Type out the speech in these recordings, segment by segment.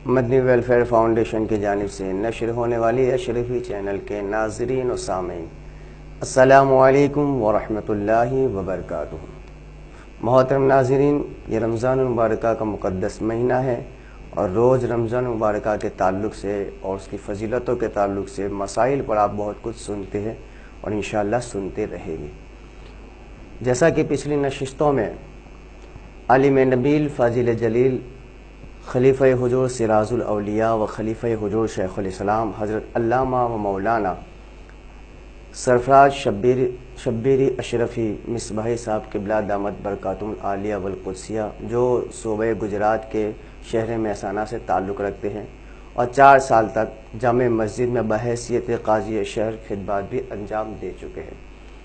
مدنی welfare foundation کی جانب سے نشر ہونے والی اشرفی چینل کے ناظرین و سامعین، السلام علیکم ورحمۃ اللہ وبرکاتہ۔ محترم ناظرین، یہ رمضان المبارکہ کا مقدس مہینہ ہے اور روز رمضان المبارکہ کے تعلق سے اور اس کی فضیلتوں کے تعلق سے مسائل پر آپ بہت کچھ سنتے ہیں اور انشاءاللہ سنتے رہیں گے۔ جیسا کہ پچھلی نشستوں میں عالم نبیل فاضل جلیل خلیفہ حضور سراج الاولیاء و خلیفہ حضور شیخ الاسلام حضرت علامہ و مولانا سرفراز شبیری اشرفی مصباحی صاحب قبلہ دامت برکاتہم العالیہ والقدسیہ، جو صوبہ گجرات کے شہر مہسانہ سے تعلق رکھتے ہیں اور 4 سال تک جامع مسجد میں بحیثیت قاضی شہر خدمات بھی انجام دے چکے ہیں۔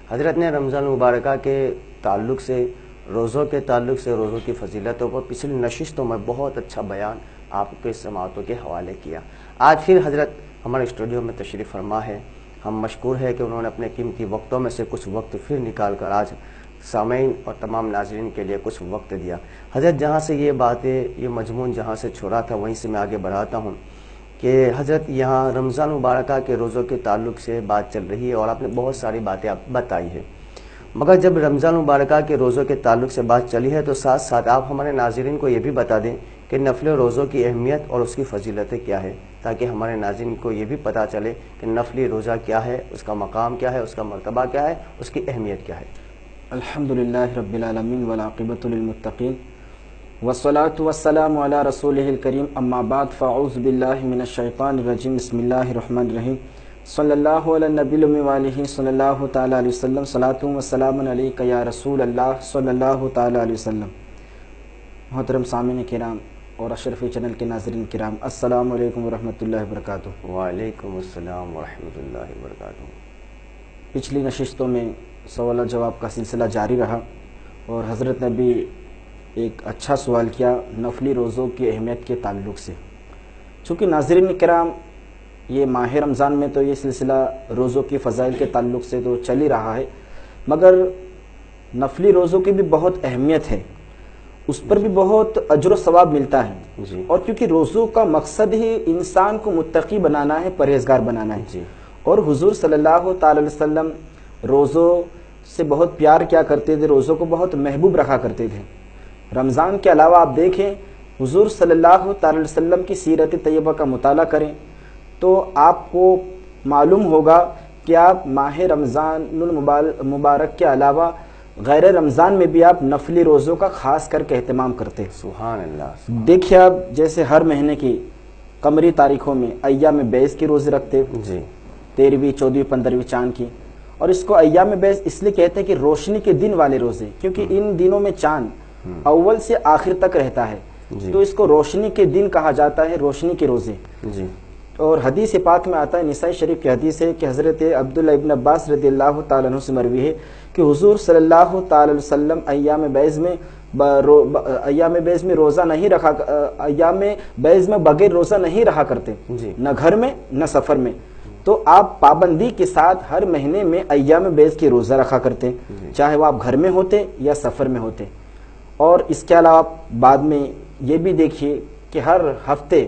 حضرت نے رمضان مبارکہ کے تعلق سے، روزوں کے تعلق سے، روزوں کی فضیلتوں پر پچھلی نشستوں میں بہت اچھا بیان آپ کے سماعتوں کے حوالے کیا۔ آج پھر حضرت ہمارے اسٹوڈیو میں تشریف فرما ہے۔ ہم مشکور ہے کہ انہوں نے اپنے قیمتی وقتوں میں سے کچھ وقت پھر نکال کر آج سامعین اور تمام ناظرین کے لیے کچھ وقت دیا۔ حضرت جہاں سے یہ باتیں، یہ مضمون جہاں سے چھوڑا تھا وہیں سے میں آگے بڑھاتا ہوں کہ حضرت یہاں رمضان مبارکہ کے روزوں کے تعلق سے بات چل رہی ہے اور آپ نے بہت ساری باتیں بتائی ہیں، مگر جب رمضان مبارکہ کے روزوں کے تعلق سے بات چلی ہے تو ساتھ ساتھ آپ ہمارے ناظرین کو یہ بھی بتا دیں کہ نفل روزوں کی اہمیت اور اس کی فضیلتیں کیا ہے، تاکہ ہمارے ناظرین کو یہ بھی پتہ چلے کہ نفلی روزہ کیا ہے، اس کا مقام کیا ہے، اس کا مرتبہ کیا ہے، اس کی اہمیت کیا ہے۔ الحمدللہ رب العالمین والعاقبۃ للمتقین والصلاة والسلام علی رسولہ الکریم، اما بعد فاعوذ باللہ من الشیطان الرجیم، بسم اللہ الرحمن الرحیم، صلی اللہ علی النبی الأمی وآلہ صلی اللہ تعالی علیہ وسلم، صلاۃ و سلام علیک یا رسول اللہ صلی اللہ تعالی علیہ وسلم۔ محترم سامعین کرام اور اشرفی چینل کے ناظرین کرام، السلام علیکم ورحمۃ اللہ وبرکاتہ۔ وعلیکم السلام ورحمۃ اللہ وبرکاتہ۔ پچھلی نشستوں میں سوال و جواب کا سلسلہ جاری رہا اور حضرت نے بھی ایک اچھا سوال کیا نفلی روزوں کی اہمیت کے تعلق سے۔ چونکہ ناظرین کرام، یہ ماہ رمضان میں تو یہ سلسلہ روزوں کی فضائل کے تعلق سے تو چل ہی رہا ہے، مگر نفلی روزوں کی بھی بہت اہمیت ہے، اس پر بھی بہت اجر و ثواب ملتا ہے جی۔ اور کیونکہ روزوں کا مقصد ہی انسان کو متقی بنانا ہے، پرہیزگار بنانا ہے جی۔ اور حضور صلی اللہ تعالی علیہ وسلم روزوں سے بہت پیار کیا کرتے تھے، روزوں کو بہت محبوب رکھا کرتے تھے۔ رمضان کے علاوہ آپ دیکھیں، حضور صلی اللہ تعالی علیہ وسلم کی سیرت طیبہ کا مطالعہ کریں تو آپ کو معلوم ہوگا کہ آپ ماہ رمضان المبارک کے علاوہ غیر رمضان میں بھی آپ نفلی روزوں کا خاص کر کے اہتمام کرتے ہیں۔ سبحان اللہ۔ دیکھیے آپ جیسے ہر مہینے کی قمری تاریخوں میں ایام بیض کے روزے رکھتے، جی۔ 13ویں، 14ویں، 15ویں چاند کی، اور اس کو ایام بیض اس لیے کہتے ہیں کہ روشنی کے دن والے روزے، کیونکہ ان دنوں میں چاند اول سے آخر تک رہتا ہے، جی۔ تو اس کو روشنی کے دن کہا جاتا ہے، روشنی کے روزے۔ جی۔ اور حدیث پاک میں آتا ہے، نسائی شریف کی حدیث ہے کہ حضرت عبداللہ ابن عباس رضی اللہ تعالیٰ عنہ سے مروی ہے کہ حضور صلی اللہ تعالی علیہ وسلم ایام بیض میں روزہ نہیں رکھا، ایام بیض میں بغیر روزہ نہیں رہا کرتے، جی۔ نہ گھر میں نہ سفر میں، تو آپ پابندی کے ساتھ ہر مہینے میں ایام بیض کے روزہ رکھا کرتے، چاہے وہ آپ گھر میں ہوتے یا سفر میں ہوتے۔ اور اس کے علاوہ بعد میں یہ بھی دیکھیے کہ ہر ہفتے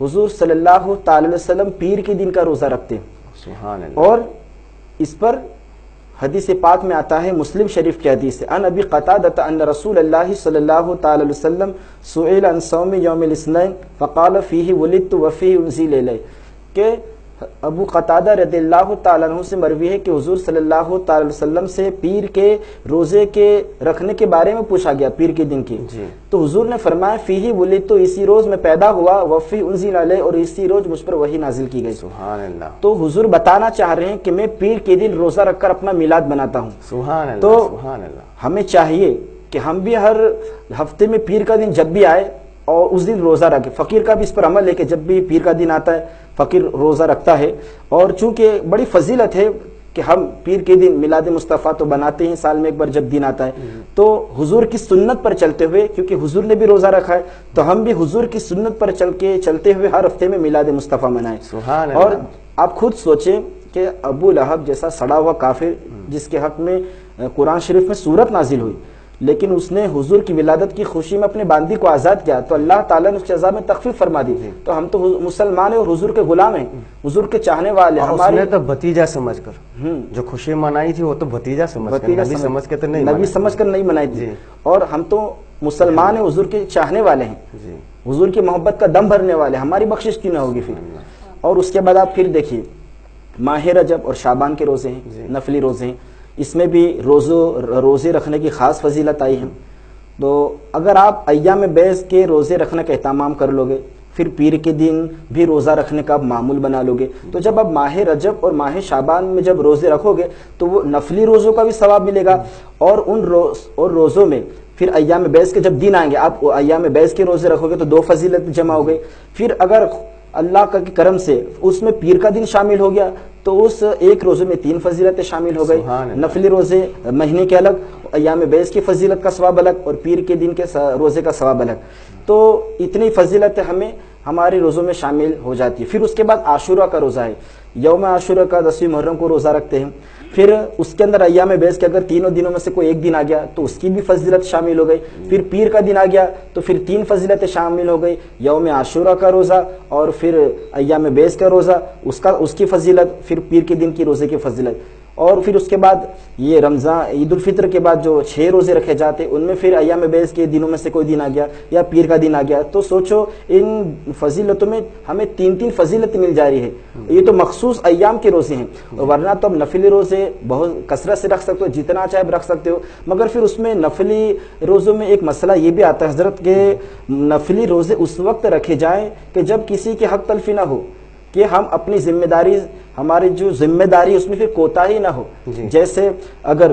حضور صلی اللہ تعالی علیہ وسلم پیر کے دن کا روزہ رکھتے، سبحان اللہ۔ اور اس پر حدیث پاک میں آتا ہے، مسلم شریف کی حدیث ہے، ان ابی قتادہ ان رسول اللہ صلی اللہ تعالی علیہ وسلم سئل عن صوم یوم الاثنین فقال فیہ ولدت وفیہ انزل الی، کہ ابو قتادہ رضی اللہ تعالیٰ عنہ سے مروی ہے کہ حضور صلی اللہ تعالی علیہ وسلم سے پیر کے روزے کے رکھنے کے بارے میں پوچھا گیا، پیر کے دن کی، جی۔ تو حضور نے فرمایا فیہ ولدت، تو اسی روز میں پیدا ہوا، وفیہ انزل علی، اور اسی روز مجھ پر وحی نازل کی گئی۔ سبحان اللہ۔ تو حضور بتانا چاہ رہے ہیں کہ میں پیر کے دن روزہ رکھ کر اپنا میلاد بناتا ہوں۔ سبحان اللہ۔ تو سبحان اللہ۔ ہمیں چاہیے کہ ہم بھی ہر ہفتے میں پیر کا دن جب بھی آئے اور اس دن روزہ رکھے۔ فقیر کا بھی اس پر عمل ہے کہ جب بھی پیر کا دن آتا ہے فقیر روزہ رکھتا ہے، اور چونکہ بڑی فضیلت ہے کہ ہم پیر کے دن میلاد مصطفیٰ تو بناتے ہیں سال میں ایک بار جب دن آتا ہے، تو حضور کی سنت پر چلتے ہوئے، کیونکہ حضور نے بھی روزہ رکھا ہے، تو ہم بھی حضور کی سنت پر چلتے ہوئے ہر ہفتے میں میلاد مصطفیٰ منائیں۔ سبحان اللہ۔ اور آپ خود سوچیں کہ ابو لہب جیسا سڑا ہوا کافر، جس کے حق میں قرآن شریف میں سورت نازل ہوئی، لیکن اس نے حضور کی ولادت کی خوشی میں اپنے باندی کو آزاد کیا تو اللہ تعالیٰ نے اس کی عذاب میں تخفیف فرما دی. تو ہم تو مسلمان ہیں اور حضور کے غلام ہیں, حضور کے چاہنے والے. ہمارے تو بھتیجا سمجھ کر جو خوشی منائی تھی وہ تو بھتیجا سمجھ کر, نبی سمجھ کے تو نہیں, نبی سمجھ کر نہیں منائی تھی. اور ہم تو مسلمان ہیں, حضور کے چاہنے والے ہیں, حضور کی محبت کا دم بھرنے والے, ہماری بخشش کیوں نہ ہوگی پھر. اور اس کے بعد آپ پھر دیکھیے ماہ رجب اور شعبان کے روزے ہیں, نفلی روزے ہیں, اس میں بھی روزے رکھنے کی خاص فضیلت آئی ہے. تو اگر آپ ایام بیض کے روزے رکھنے کا اہتمام کر لو گے, پھر پیر کے دن بھی روزہ رکھنے کا آپ معمول بنا لو گے, تو جب آپ ماہ رجب اور ماہ شعبان میں جب روزے رکھو گے تو وہ نفلی روزوں کا بھی ثواب ملے گا. اور ان روزوں میں پھر ایام بیض کے جب دن آئیں گے, آپ ایام بیض کے روزے رکھو گے تو 2 فضیلت جمع ہو گئی. پھر اگر اللہ کا کرم سے اس میں پیر کا دن شامل ہو گیا تو اس ایک روزے میں 3 فضیلتیں شامل ہو گئی. نفلی روزے مہینے کے الگ, ایام بیض کی فضیلت کا ثواب الگ, اور پیر کے دن کے روزے کا ثواب الگ. تو اتنی فضیلتیں ہمیں ہمارے روزوں میں شامل ہو جاتی ہے. پھر اس کے بعد عاشورہ کا روزہ ہے, یوم عاشورہ کا 10ویں محرم کو روزہ رکھتے ہیں. پھر اس کے اندر ایام بیض کے اگر 3 دنوں میں سے کوئی ایک دن آ گیا تو اس کی بھی فضیلت شامل ہو گئی. پھر پیر کا دن آ گیا تو پھر 3 فضیلتیں شامل ہو گئی, یوم عاشورہ کا روزہ اور پھر ایام بیض کا روزہ اس کی فضیلت, پھر پیر کے دن کی روزے کی فضیلت. اور پھر اس کے بعد یہ رمضان عید الفطر کے بعد جو 6 روزے رکھے جاتے ان میں پھر ایام بیض کے دنوں میں سے کوئی دن آ گیا یا پیر کا دن آ گیا, تو سوچو ان فضیلتوں میں ہمیں 3 فضیلت مل جا رہی ہے. یہ تو مخصوص ایام کے روزے ہیں, ورنہ تو اب نفلی روزے بہت کثرت سے رکھ سکتے ہو, جتنا چاہے رکھ سکتے ہو. مگر پھر اس میں نفلی روزوں میں ایک مسئلہ یہ بھی آتا ہے حضرت کہ نفلی روزے اس وقت رکھے جائیں کہ جب کسی کے حق تلفی نہ ہو, کہ ہم اپنی ذمہ داری, ہماری جو ذمہ داری اس میں پھر کوتاہی نہ ہو. جیسے اگر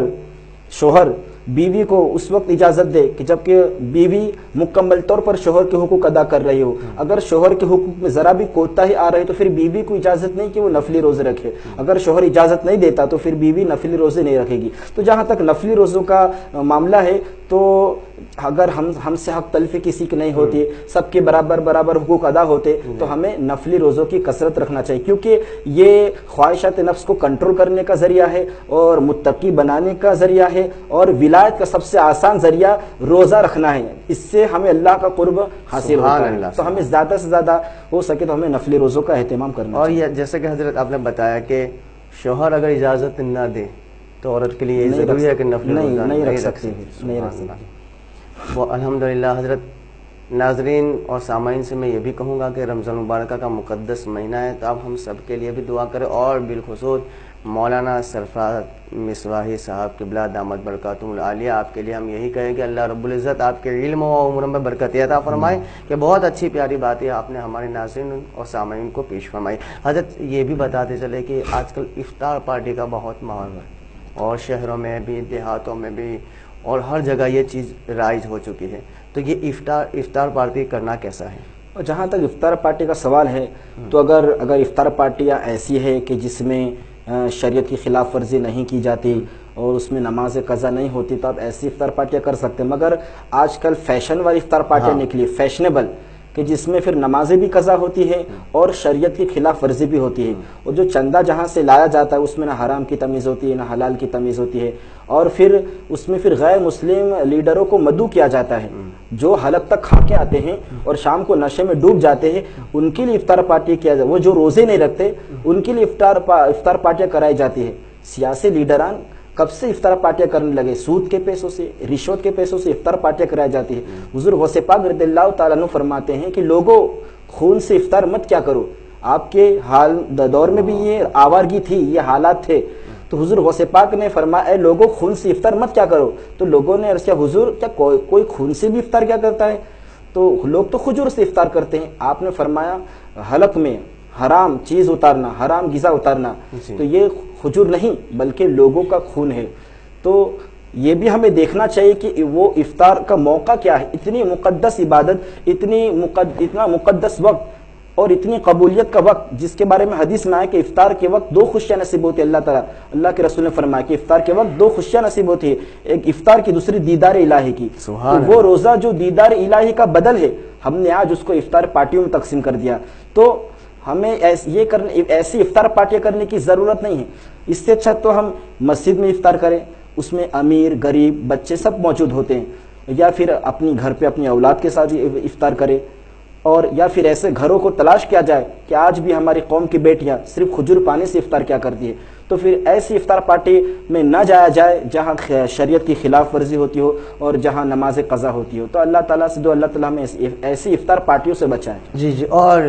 شوہر بیوی کو اس وقت اجازت دے کہ جبکہ بیوی مکمل طور پر شوہر کے حقوق ادا کر رہی ہو, اگر شوہر کے حقوق میں ذرا بھی کوتاہی آ رہی تو پھر بیوی کو اجازت نہیں کہ وہ نفلی روزے رکھے. اگر شوہر اجازت نہیں دیتا تو پھر بیوی نفلی روزے نہیں رکھے گی. تو جہاں تک نفلی روزوں کا معاملہ ہے تو اگر ہم سے حق تلفی کسی کی نہیں ہوتی, سب کے برابر حقوق ادا ہوتے, تو ہمیں نفلی روزوں کی کثرت رکھنا چاہیے, کیونکہ یہ خواہشات نفس کو کنٹرول کرنے کا ذریعہ ہے اور متقی بنانے کا ذریعہ ہے, اور ولایت کا سب سے آسان ذریعہ روزہ رکھنا ہے. اس سے ہمیں اللہ کا قرب حاصل ہوتا ہے. تو ہمیں زیادہ سے زیادہ ہو سکے تو ہمیں نفلی روزوں کا اہتمام کرنا. اور یہ جیسے کہ حضرت آپ نے بتایا کہ شوہر اگر اجازت نہ دے تو عورت کے لیے ضروری ہے کہ نفلی روزہ نہیں رکھ سکتی. وہ الحمدللہ حضرت ناظرین اور سامعین سے میں یہ بھی کہوں گا کہ رمضان مبارکہ کا مقدس مہینہ ہے, تو اب ہم سب کے لیے بھی دعا کریں, اور بالخصوص مولانا سرفراز مصباحی صاحب قبلہ دامت برکاتہم العالیہ, آپ کے لیے ہم یہی کہیں کہ اللہ رب العزت آپ کے علم و عمر میں برکت عطا فرمائے, کہ بہت اچھی پیاری باتیں آپ نے ہمارے ناظرین اور سامعین کو پیش فرمائی. حضرت یہ بھی بتاتے چلے کہ آج کل افطار پارٹی کا بہت ماحول ہے, اور شہروں میں بھی, دیہاتوں میں بھی, اور ہر جگہ یہ چیز رائج ہو چکی ہے. تو یہ افطار پارٹی کرنا کیسا ہے؟ اور جہاں تک افطار پارٹی کا سوال ہے تو اگر افطار پارٹیاں ایسی ہے کہ جس میں شریعت کی خلاف ورزی نہیں کی جاتی اور اس میں نماز قضا نہیں ہوتی تو آپ ایسی افطار پارٹیاں کر سکتے ہیں. مگر آج کل فیشن والی افطار پارٹیاں نکلی, فیشنیبل, کہ جس میں پھر نمازیں بھی قضا ہوتی ہے اور شریعت کی خلاف ورزی بھی ہوتی ہے, اور جو چندہ جہاں سے لایا جاتا ہے اس میں نہ حرام کی تمیز ہوتی ہے نہ حلال کی تمیز ہوتی ہے, اور پھر اس میں پھر غیر مسلم لیڈروں کو مدعو کیا جاتا ہے, جو حلق تک کھا کے آتے ہیں اور شام کو نشے میں ڈوب جاتے ہیں, ان کے لیے افطار پارٹی کیا جاتا ہے. وہ جو روزے نہیں رکھتے ان کے لیے افطار پارٹیاں کرائی جاتی ہے. سیاسی لیڈران کب سے افطار پارٹیاں کرنے لگے, سود کے پیسوں سے, رشوت کے پیسوں سے افطار پارٹیاں کرائی جاتی ہے. حضور غوث پاک رضی اللہ تعالیٰ عنہ فرماتے ہیں کہ لوگوں خون سے افطار مت کیا کرو. آپ کے حال دور میں بھی یہ آوارگی تھی, یہ حالات تھے, تو حضور غوث پاک نے فرمایا اے لوگوں خون سے افطار مت کیا کرو. تو لوگوں نے عرض کیا حضور کیا کوئی خون سے بھی افطار کیا کرتا ہے؟ تو لوگ تو کھجور سے افطار کرتے ہیں. آپ نے فرمایا حلق میں حرام چیز اتارنا, حرام غذا اتارنا, تو یہ کھجور نہیں بلکہ لوگوں کا خون ہے. تو یہ بھی ہمیں دیکھنا چاہیے کہ وہ افطار کا موقع کیا ہے. اتنی مقدس عبادت, اتنا مقدس وقت اور اتنی قبولیت کا وقت, جس کے بارے میں حدیث میں آیا کہ افطار کے وقت 2 خوشیاں نصیب ہوتی ہے. اللہ کے رسول نے فرمایا کہ افطار کے وقت 2 خوشیاں نصیب ہوتی ہے, ایک افطار کی, دوسری دیدار الہی کی. تو وہ روزہ جو دیدار الہی کا بدل ہے, ہم نے آج اس کو افطار پارٹیوں میں تقسیم کر دیا. تو ہمیں ایسی افطار پارٹیاں کرنے کی ضرورت نہیں ہے. اس سے اچھا تو ہم مسجد میں افطار کریں, اس میں امیر غریب بچے سب موجود ہوتے ہیں، یا پھر اپنی گھر پہ اپنی اولاد کے ساتھ افطار کرے، اور یا پھر ایسے گھروں کو تلاش کیا جائے کہ آج بھی ہماری قوم کی بیٹیاں صرف کھجور پانی سے افطار کیا کرتی ہے، تو پھر ایسی افطار پارٹی میں نہ جایا جائے جہاں شریعت کی خلاف ورزی ہوتی ہو اور جہاں نماز قضا ہوتی ہو۔ تو اللہ تعالیٰ سے اللہ تعالیٰ ہمیں ایسی افطار پارٹیوں سے بچائے۔ جی جی، اور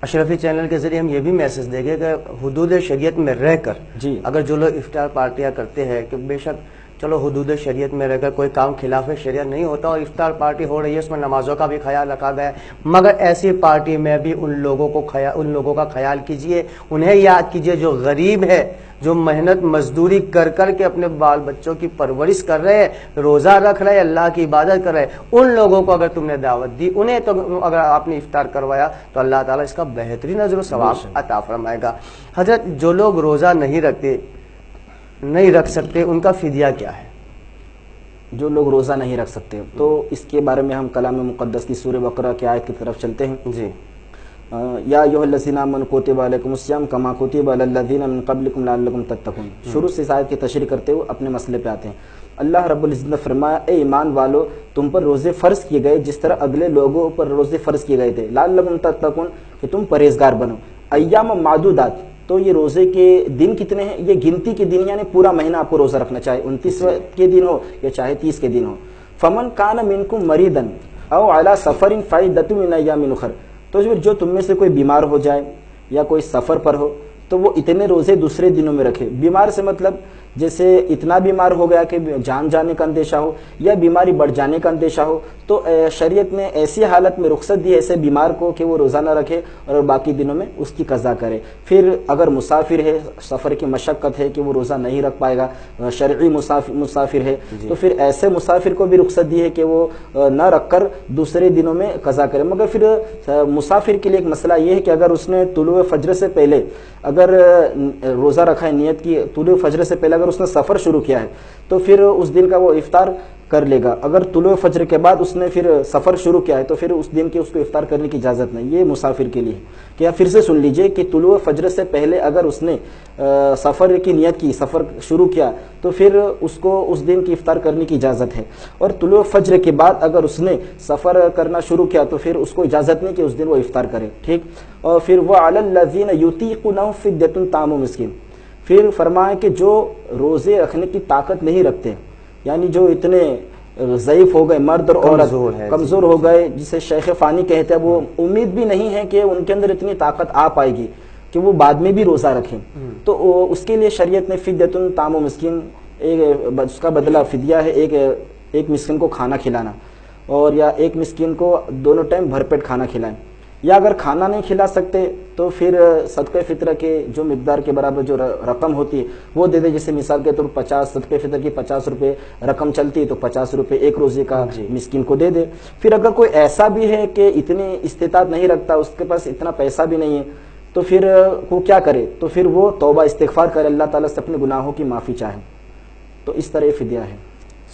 اشرفی چینل کے ذریعے ہم یہ بھی میسج دیں گے کہ حدود شریعت میں رہ کر جی اگر جو لوگ افطار پارٹیاں کرتے ہیں کہ بے شک چلو حدود شریعت میں رہ کر کوئی کام خلاف شریعت نہیں ہوتا اور افطار پارٹی ہو رہی ہے، اس میں نمازوں کا بھی خیال رکھا گیا ہے، مگر ایسی پارٹی میں بھی ان لوگوں کا خیال کیجئے، انہیں یاد کیجئے جو غریب ہے، جو محنت مزدوری کر کر کے اپنے بال بچوں کی پرورش کر رہے ہیں، روزہ رکھ رہے ہیں، اللہ کی عبادت کر رہے ہیں، ان لوگوں کو اگر تم نے دعوت دی، انہیں تو اگر آپ نے افطار کروایا تو اللہ تعالیٰ اس کا بہترین اجر و ثواب عطا فرمائے گا۔ حضرت جو لوگ روزہ نہیں رکھ سکتے ان کا فدیہ کیا ہے؟ جو لوگ روزہ نہیں رکھ سکتے تو اس کے بارے میں ہم کلام مقدس کی سورہ بقرہ کی آیت کی طرف چلتے ہیں۔ جی، یا ایھا الذین آمنوا کتب علیکم الصیام کما کتب علی الذین من قبلکم لعلکم تتقون۔ شروع سے اس آیت کی تشریح کرتے ہوئے اپنے مسئلے پہ آتے ہیں۔ اللہ رب العزت نے فرمایا اے ایمان والو تم پر روزے فرض کیے گئے جس طرح اگلے لوگوں پر روزے فرض کیے گئے تھے، لعلکم تتقون کہ تم پرہیزگار بنو۔ ایام معدودات، تو یہ روزے کے دن کتنے ہیں؟ یہ گنتی کے دن، یعنی پورا مہینہ آپ کو روزہ رکھنا، چاہے 29 کے دن ہو یا چاہے 30 کے دن ہو۔ فمن کان منکم مریضا او علی سفر فعدۃ من ایام اخر، تو جو تم میں سے کوئی بیمار ہو جائے یا کوئی سفر پر ہو تو وہ اتنے روزے دوسرے دنوں میں رکھے۔ بیمار سے مطلب جیسے اتنا بیمار ہو گیا کہ جان جانے کا اندیشہ ہو یا بیماری بڑھ جانے کا اندیشہ ہو، تو شریعت نے ایسی حالت میں رخصت دی ایسے بیمار کو کہ وہ روزہ نہ رکھے اور باقی دنوں میں اس کی قضا کرے۔ پھر اگر مسافر ہے، سفر کی مشقت ہے کہ وہ روزہ نہیں رکھ پائے گا، شرعی مسافر ہے تو پھر ایسے مسافر کو بھی رخصت دی ہے کہ وہ نہ رکھ کر دوسرے دنوں میں قضا کرے۔ مگر پھر مسافر کے لیے ایک مسئلہ یہ ہے کہ اگر اس نے طلوع فجر سے پہلے اگر روزہ رکھا ہے، نیت کی طلوع فجر سے پہلے اگر اس نے سفر شروع کیا ہے تو پھر اس دن کا وہ افطار کر لے گا۔ اگر طلوع فجر کے بعد اس نے پھر سفر شروع کیا ہے تو پھر اس دن کی اس کو افطار کرنے کی اجازت نہیں۔ یہ مسافر کے لیے کیا پھر سے سن لیجئے کہ طلوع فجر سے پہلے اگر اس نے سفر کی نیت کی، سفر شروع کیا تو پھر اس کو اس دن کی افطار کرنے کی اجازت ہے، اور طلوع فجر کے بعد اگر اس نے سفر کرنا شروع کیا تو پھر اس کو اجازت نہیں کہ اس دن وہ افطار کرے، ٹھیک۔ اور پھر وہ علی الذین یطیقونہ فدیۃ طعام مسکین، پھر فرمایا کہ جو روزے رکھنے کی طاقت نہیں رکھتے، یعنی جو اتنے ضعیف ہو گئے، مرد اور عورت کمزور ہو گئے، جسے شیخ فانی کہتے ہیں، وہ امید بھی نہیں ہے کہ ان کے اندر اتنی طاقت آ پائے گی کہ وہ بعد میں بھی روزہ رکھیں، تو اس کے لیے شریعت نے فدیۃ طعام مسکین، اس کا بدلہ فدیہ ہے ایک مسکین کو کھانا کھلانا، اور یا ایک مسکین کو دونوں ٹائم بھر پیٹ کھانا کھلائیں، یا اگر کھانا نہیں کھلا سکتے تو پھر صدقہ فطرہ کے جو مقدار کے برابر جو رقم ہوتی ہے وہ دے دے۔ جیسے مثال کے طور پر 50 صدقہ فطر کی 50 روپے رقم چلتی ہے تو 50 روپے ایک روزے کا مسکین کو دے دے۔ پھر اگر کوئی ایسا بھی ہے کہ اتنی استطاعت نہیں رکھتا، اس کے پاس اتنا پیسہ بھی نہیں ہے، تو پھر وہ کیا کرے؟ تو پھر وہ توبہ استغفار کرے، اللہ تعالیٰ سے اپنے گناہوں کی معافی چاہے، تو اس طرح یہ فدیہ ہے۔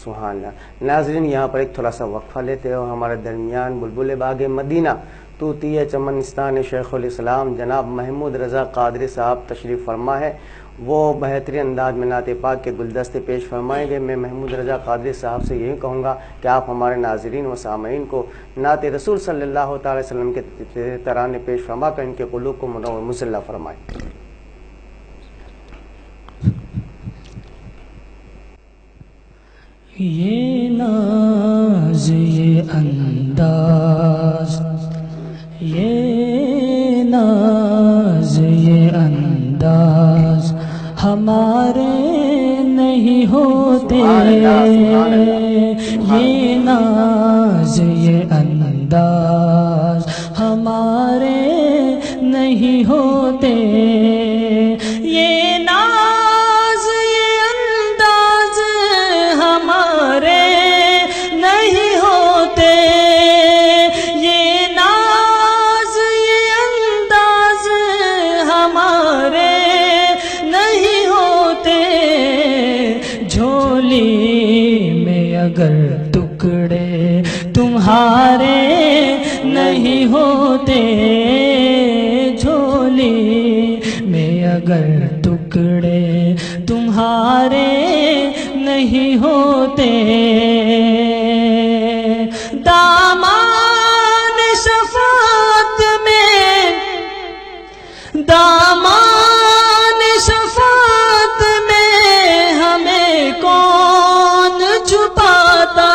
سبحان اللہ۔ ناظرین، یہاں پر ایک تھوڑا سا وقفہ لیتے ہو، ہمارے درمیان بلبل باغ مدینہ طوطی چمنستان شیخ الاسلام جناب محمود رضا قادری صاحب تشریف فرما ہے، وہ بہترین انداز میں نعت پاک کے گلدستے پیش فرمائیں گے۔ میں محمود رضا قادری صاحب سے یہی کہوں گا کہ آپ ہمارے ناظرین و سامعین کو نعت رسول صلی اللہ تعالی وسلم کے ترانے پیش فرما کر ان کے قلوب کو منور مسلح فرمائیں۔ یہ ناز یہ انداز، یہ ناز یہ انداز ہمارے نہیں ہوتے، یہ ناز یہ انداز ہمارے نہیں ہوتے، یہ ناز یہ انداز ہمارے نہیں ہوتے، یہ ناز یہ انداز ہمارے نہیں ہوتے، جھولی میں اگر ٹکڑے تمہارے نہیں ہوتے، جھولی میں اگر ٹکڑے تمہارے نہیں ہوتے دامان شفاعت میں دامان شفاعت میں ہمیں کون چھپاتا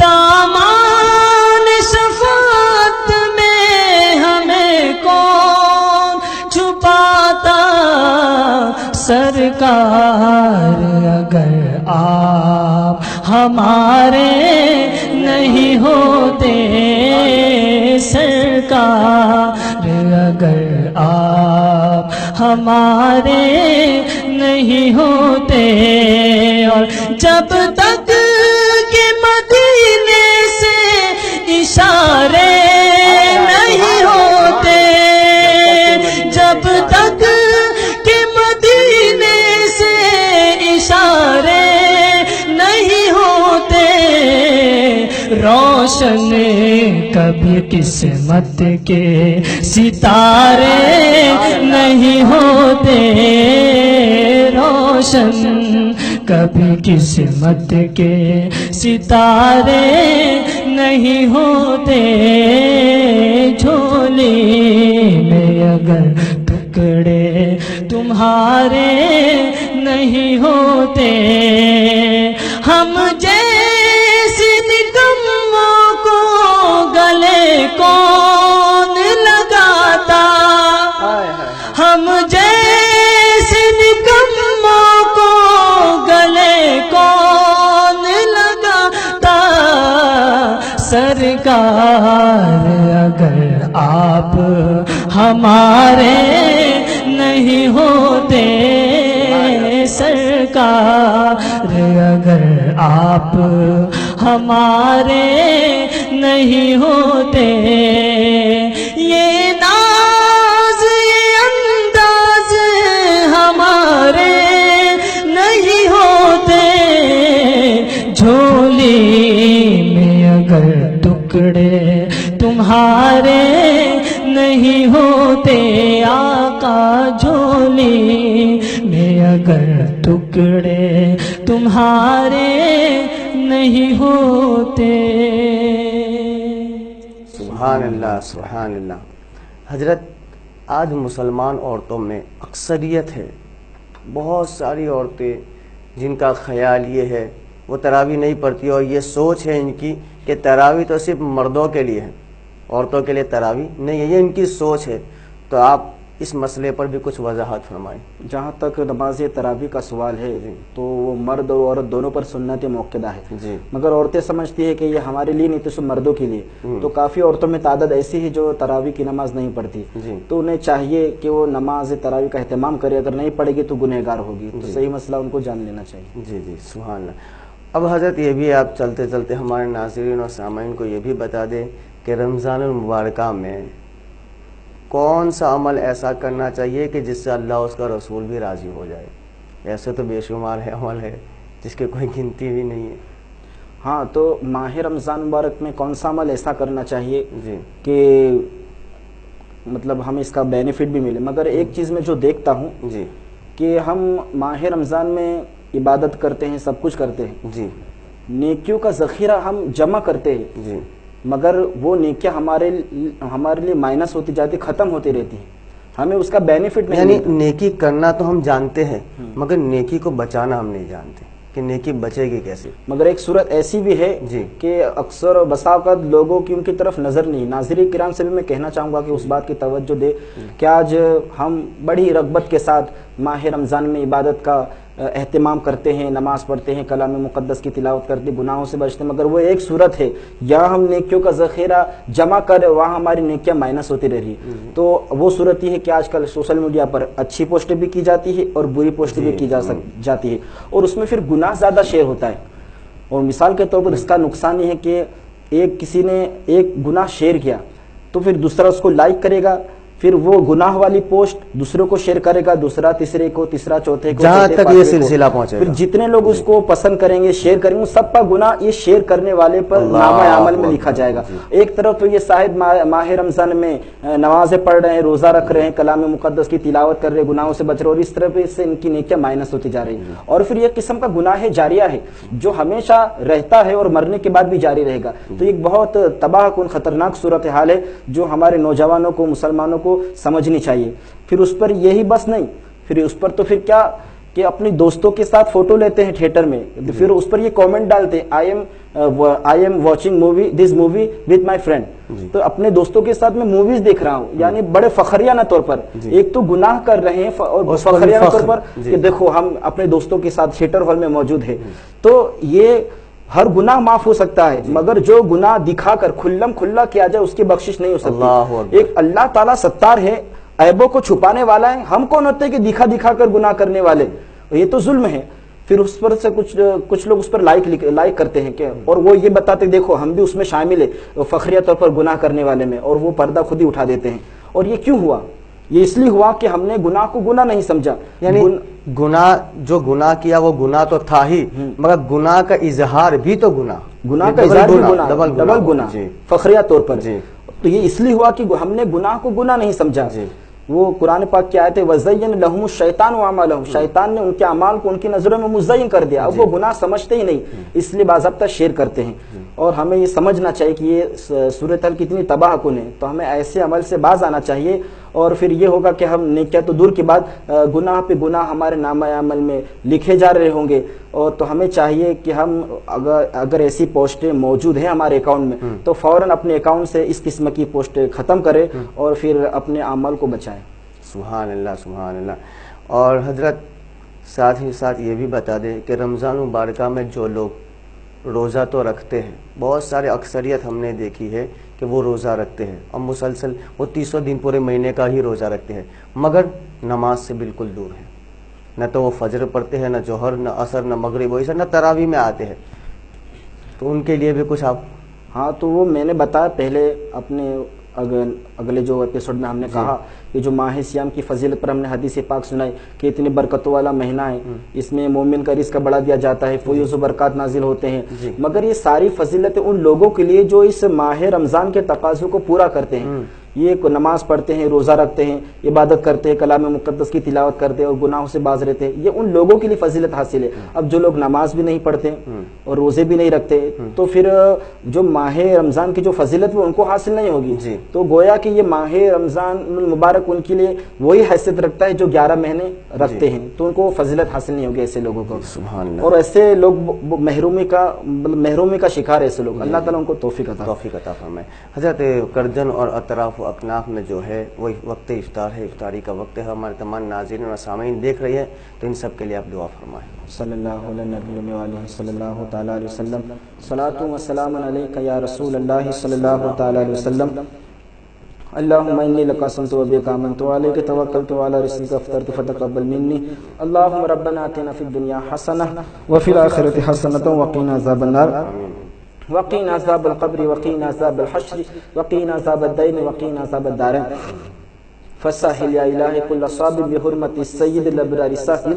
دامان شفاعت میں ہمیں کون چھپاتا سرکار اگر آپ ہمارے نہیں ہوتے سرکار اگر آپ ہمارے نہیں ہوتے اور جب تک کہ مدینے سے اشارے نہیں ہوتے جب تک کہ مدینے سے اشارے نہیں ہوتے روشن کبھی قسمت کے ستارے نہیں ہوتے روشن کبھی قسمت کے ستارے نہیں ہوتے جھولی میں اگر ٹکڑے تمہارے نہیں ہوتے ہم جیسے نکموں کو گلے کون لگاتا ہم جیسے نکموں کو گلے کون لگاتا سرکار اگر آپ ہمارے نہیں ہوتے سرکار اگر آپ ہمارے نہیں ہوتے یہ ناز یہ انداز ہمارے نہیں ہوتے جھولی میں اگر ٹکڑے تمہارے نہیں ہوتے آقا جھولی میں اگر ٹکڑے تمہارے نہیں ہوتے سبحان اللہ سبحان اللہ۔ حضرت آج مسلمان عورتوں میں اکثریت ہے، بہت ساری عورتیں جن کا خیال یہ ہے وہ تراویح نہیں پڑھتی اور یہ سوچ ہے ان کی کہ تراویح تو صرف مردوں کے لیے ہے، عورتوں کے لیے تراویح نہیں ہے، یہ ان کی سوچ ہے۔ تو آپ اس مسئلے پر بھی کچھ وضاحت فرمائیں۔ جہاں تک نماز تراویح کا سوال ہے تو وہ مرد اور عورت دونوں پر سنت موقدہ ہے جی، مگر عورتیں سمجھتی ہے کہ یہ ہمارے لیے نہیں تو صرف مردوں کے لیے، تو کافی عورتوں میں تعداد ایسی ہے جو تراویح کی نماز نہیں پڑھتی، جی، تو انہیں چاہیے کہ وہ نماز تراویح کا اہتمام کرے، اگر نہیں پڑھے گی تو گنہگار ہوگی، تو صحیح مسئلہ ان کو جان لینا چاہیے۔ جی جی سبحان اللہ۔ اب حضرت یہ بھی آپ چلتے چلتے ہمارے ناظرین اور سامعین کو یہ بھی بتا دیں کہ رمضان المبارکہ میں کون سا عمل ایسا کرنا چاہیے کہ جس سے اللہ اس کا رسول بھی راضی ہو جائے؟ ایسے تو بے شمار ہے عمل ہے جس کے کوئی گنتی بھی نہیں ہے۔ ہاں، تو ماہ رمضان مبارک میں کون سا عمل ایسا کرنا چاہیے جی کہ مطلب ہمیں اس کا بینیفٹ بھی ملے، مگر ایک چیز میں جو دیکھتا ہوں جی کہ ہم ماہ رمضان میں عبادت کرتے ہیں، سب کچھ کرتے ہیں، جی نیکیوں کا ذخیرہ ہم جمع کرتے ہیں، جی مگر وہ نیکیاں ہمارے لیے مائنس ہوتی جاتی، ختم ہوتی رہتی ہیں، ہمیں اس کا بینیفٹ نہیں یعنی ملتا۔ نیکی کرنا تو ہم جانتے ہیں مگر نیکی کو بچانا ہم نہیں جانتے کہ نیکی بچے گی کیسے۔ مگر ایک صورت ایسی بھی ہے جی کہ اکثر و بسا اوقات لوگوں کی ان کی طرف نظر نہیں۔ ناظرین کرام سے بھی میں کہنا چاہوں گا کہ اس بات کی توجہ دے کہ آج ہم بڑی رغبت کے ساتھ ماہ رمضان میں عبادت کا اہتمام کرتے ہیں، نماز پڑھتے ہیں، کلام مقدس کی تلاوت کرتے ہیں، گناہوں سے بچتے ہیں، مگر وہ ایک صورت ہے یا ہم نیکیوں کا ذخیرہ جمع کر وہاں ہماری نیکیاں مائنس ہوتی رہ رہی۔ تو وہ صورت یہ ہے کہ آج کل سوشل میڈیا پر اچھی پوسٹیں بھی کی جاتی ہے اور بری پوسٹیں بھی کی جاتی ہے، اور اس میں پھر گناہ زیادہ شیئر ہوتا ہے۔ اور مثال کے طور پر اس کا نقصان یہ ہے کہ کسی نے ایک گناہ شیئر کیا تو پھر دوسرا اس کو لائک کرے گا، پھر وہ گناہ والی پوسٹ دوسروں کو شیئر کرے گا, دوسرا تیسرے کو, تیسرا چوتھے کو, جہاں تک یہ سلسلہ پھر پہنچے گا, جتنے لوگ اس کو پسند کریں گے, شیئر کریں گے, سب کا گناہ یہ شیئر کرنے والے پر نامہ عمل میں لکھا جائے گا. ایک طرف تو یہ صاحب ماہ رمضان میں نمازیں پڑھ رہے ہیں, روزہ رکھ رہے ہیں, کلام مقدس کی تلاوت کر رہے ہیں, گناہوں سے بچ رہے, اور اس طرح سے ان کی نیکیاں مائنس ہوتی جا رہی ہیں. اور پھر یہ قسم کا گناہ جاریہ ہے جو ہمیشہ رہتا ہے اور مرنے کے بعد بھی جاری رہے گا. تو ایک بہت تباہ کن خطرناک صورتحال ہے جو ہمارے نوجوانوں کو, مسلمانوں کو سمجھنی چاہیے. پھر اس پر یہی بس نہیں, پھر اس پر تو پھر کیا کہ اپنی دوستوں کے ساتھ فوٹو لیتے ہیں تھیٹر میں, پھر اس پر یہ کامنٹ ڈالتے ہیں, I am watching this movie with my friend. تو اپنے دوستوں کے ساتھ میں موویز دیکھ رہا ہوں, یعنی بڑے فخریانہ طور پر. ایک تو گناہ کر رہے ہیں اور فخریانہ طور پر کہ دیکھو ہم اپنے دوستوں کے ساتھ تھیٹر ہال میں موجود ہے. تو یہ ہر گناہ معاف ہو سکتا ہے, مگر جو گناہ دکھا کر کھلم کھلا کیا جائے اس کی بخشش نہیں ہو سکتی. ایک اللہ تعالیٰ ستار ہے, عیبوں کو چھپانے والا ہے, ہم کون ہوتے ہیں کہ دکھا دکھا کر گناہ کرنے والے, یہ تو ظلم ہے. پھر اس پر سے کچھ لوگ اس پر لائک کرتے ہیں کہ, اور وہ یہ بتاتے دیکھو ہم بھی اس میں شامل ہے فخریہ طور پر گناہ کرنے والے میں, اور وہ پردہ خود ہی اٹھا دیتے ہیں. اور یہ کیوں ہوا؟ یہ اس لیے ہوا کہ ہم نے گناہ کو گناہ نہیں سمجھا. یعنی گناہ جو گناہ کیا وہ گناہ تو تھا ہی, مگر گناہ کا اظہار بھی تو گناہ کا اظہار بھی گناہ, ڈبل گناہ فخریہ طور پر. تو یہ اس لیے ہوا کہ ہم نے گناہ کو گناہ نہیں سمجھا. وہ قرآن پاک کی آیت ہے وَزَيَّنَ لَهُمُ الشَّيْطَانُ أَعْمَالَهُمْ, شیطان نے ان کے اعمال کو ان کی نظروں میں مزین کر دیا. اب وہ گناہ سمجھتے ہی نہیں, اس لیے باضابطہ شیئر کرتے ہیں. اور ہمیں یہ سمجھنا چاہیے کہ یہ صورتحال کتنی تباہ کن ہے. تو ہمیں ایسے عمل سے باز آنا چاہیے, اور پھر یہ ہوگا کہ ہم نیکیاں تو دور کی بات, گناہ پہ گناہ ہمارے نامہ عمل میں لکھے جا رہے ہوں گے. اور تو ہمیں چاہیے کہ ہم اگر ایسی پوسٹیں موجود ہیں ہمارے اکاؤنٹ میں تو فوراً اپنے اکاؤنٹ سے اس قسم کی پوسٹیں ختم کریں اور پھر اپنے اعمال کو بچائیں. سبحان اللہ, سبحان اللہ. اور حضرت ساتھ ہی ساتھ یہ بھی بتا دیں کہ رمضان مبارکہ میں جو لوگ روزہ تو رکھتے ہیں, بہت سارے اکثریت ہم نے دیکھی ہے کہ وہ روزہ رکھتے ہیں اور مسلسل وہ 30 دن پورے مہینے کا ہی روزہ رکھتے ہیں, مگر نماز سے بالکل دور ہیں. نہ تو وہ فجر پڑھتے ہیں, نہ جوہر, نہ عصر, نہ مغرب, ویسے نہ تراویح میں آتے ہیں. تو ان کے لیے بھی کچھ آپ. ہاں, تو وہ میں نے بتایا پہلے اپنے اگلے جو ایپیسوڈ میں ہم نے کہا کہ جو ماہ سیام کی فضیلت پر ہم نے حدیث پاک سنائی کہ اتنی برکتوں والا مہینہ ہے, اس میں مومن کا رزق بڑھا دیا جاتا ہے, فیوز و برکات نازل ہوتے ہیں. مگر یہ ساری فضیلتیں ان لوگوں کے لیے جو اس ماہ رمضان کے تقاضوں کو پورا کرتے ہیں. یہ نماز پڑھتے ہیں, روزہ رکھتے ہیں, عبادت کرتے ہیں, کلام مقدس کی تلاوت کرتے ہیں اور گناہوں سے باز رہتے ہیں, یہ ان لوگوں کے لیے فضیلت حاصل ہے. اب جو لوگ نماز بھی نہیں پڑھتے اور روزے بھی نہیں رکھتے تو پھر جو ماہ رمضان کی جو فضیلت وہ ان کو حاصل نہیں ہوگی. تو گویا کہ یہ ماہ رمضان المبارک ان کے لیے وہی حیثیت رکھتا ہے جو 11 مہینے رکھتے ہیں, تو ان کو فضیلت حاصل نہیں ہوگی ایسے لوگوں کو. اور ایسے لوگ محرومی کا شکار ہے ایسے لوگ. اللہ تعالیٰ ان کو توفیق عطا فرمائے. حضرت کرجن اور اطراف و اکناف میں جو ہے وہ وقت افطار ہے, افطاری کا وقت ہے. ہمارے تمام ناظرین اور سامعین دیکھ رہی ہیں تو ان سب کے لیے آپ دعا فرمائیں. صلی اللہ علیہ نبی علیہ صلی اللہ تعالی علیہ وسلم, صلاۃ و سلام علیک یا رسول اللہ صلی اللہ تعالی علیہ وسلم. اللهم إني لك أسلمت وبك آمنت وعليك توكلت وعلى رزقك أفطرت فتقبل مني. اللهم ربنا آتنا في الدنيا حسنة وفي الآخرة حسنة وقنا عذاب النار وقنا عذاب القبر وقنا عذاب الحشر وقنا عذاب الدين وقنا عذاب الدارين. فساحل یا الہی کل صابر بحرمت السید الابرار ساحل.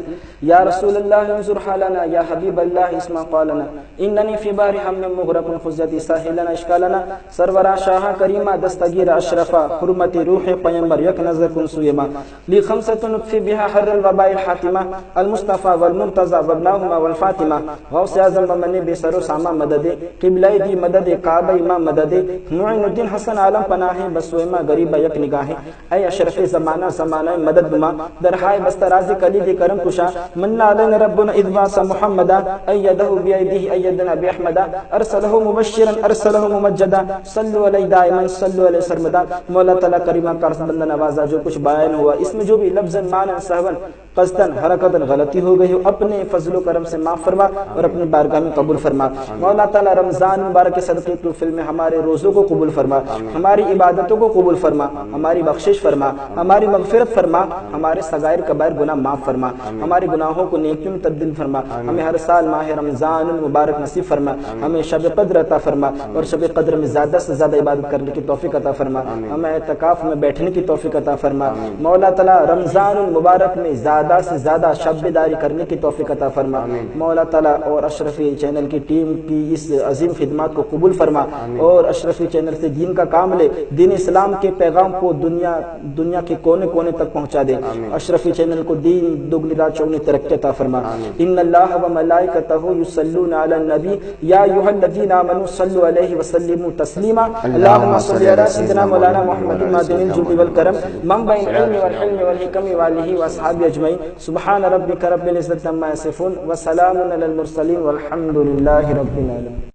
یا رسول اللہ انظر حالنا, یا حبیب اللہ اسمع قالنا, اننی فی بحر ہم مغرق خزیت ساحلنا اشکالنا. سرورا شاہ کریمہ دستگیر اشرفا حرمت روح پیمبر یک نظر کن سویما. لی خمسة نطفی بها حر الوباء الحاتمہ المصطفى والمرتضى وابناهما والفاطمہ. غوث اعظم بمنی بسر و ساما مدد, قبلہ دی مدد, کعبہ امام مدد, معین الدین حسن عالم پناہ بسویما غریب یک نگاہ. اے اشرف زمانہ زمانہ مدد بما درہائے بستراز کلید کرم کشا. من علینا ربنا اذباس محمدا ایدہ بیدیہ ایدنا باحمدا. Ursula مبشرا Ursula ممجدا. صلو علیہ دائما صلو علیہ سرمدا. مولا تعالیٰ کریمہ کا بندہ نوازا جو کچھ بیان ہوا اس میں جو بھی لفظ معنی سہون قصدن حرکتن غلطی ہو گئی ہو اپنے فضل و کرم سے معاف فرما اور اپنی بارگاہ میں قبول فرما. مولا تعالیٰ رمضان مبارک کے صدقے کے فل میں ہمارے روزوں کو قبول فرما, ہماری عبادتوں کو قبول فرما, ہماری بخشش فرما. ہماری مغفرت فرما، ہمارے صغائر کبائر گناہ معاف فرما، ہمارے گناہوں کو نیکیوں میں تبدیل فرما، ہمیں ہر سال ماہ رمضان المبارک نصیب فرما، ہمیں شب قدر عطا فرما اور شب قدر میں زیادہ سے زیادہ عبادت کرنے کی توفیق عطا فرما، ہمیں اعتکاف میں بیٹھنے کی توفیق عطا فرما، مولا تعالی رمضان المبارک میں زیادہ سے زیادہ شب بیداری کرنے کی توفیق عطا فرما، مولا تعالی اور اشرفی چینل کی ٹیم کی اس عظیم خدمات کو قبول فرما اور اشرفی چینل سے دین کا کام لے، دین اسلام کے پیغام کو دنیا کے کونے کونے تک پہنچا دے، اشرفی چینل کو دین دگنی رات چوگنی ترقی عطا فرما۔ ان اللہ و ملائکتہ یصلون علی النبی یا ایھا الذین آمنوا صلوا علیہ وسلموا تسلیما، اللهم صل علی سیدنا مولانا محمد معدن الجود والکرم منبع العلم والحلم والحکم وآلہ واصحابہ اجمعین، سبحان ربک رب العزۃ عما یصفون وسلام علی المرسلین والحمد للہ رب العالمین۔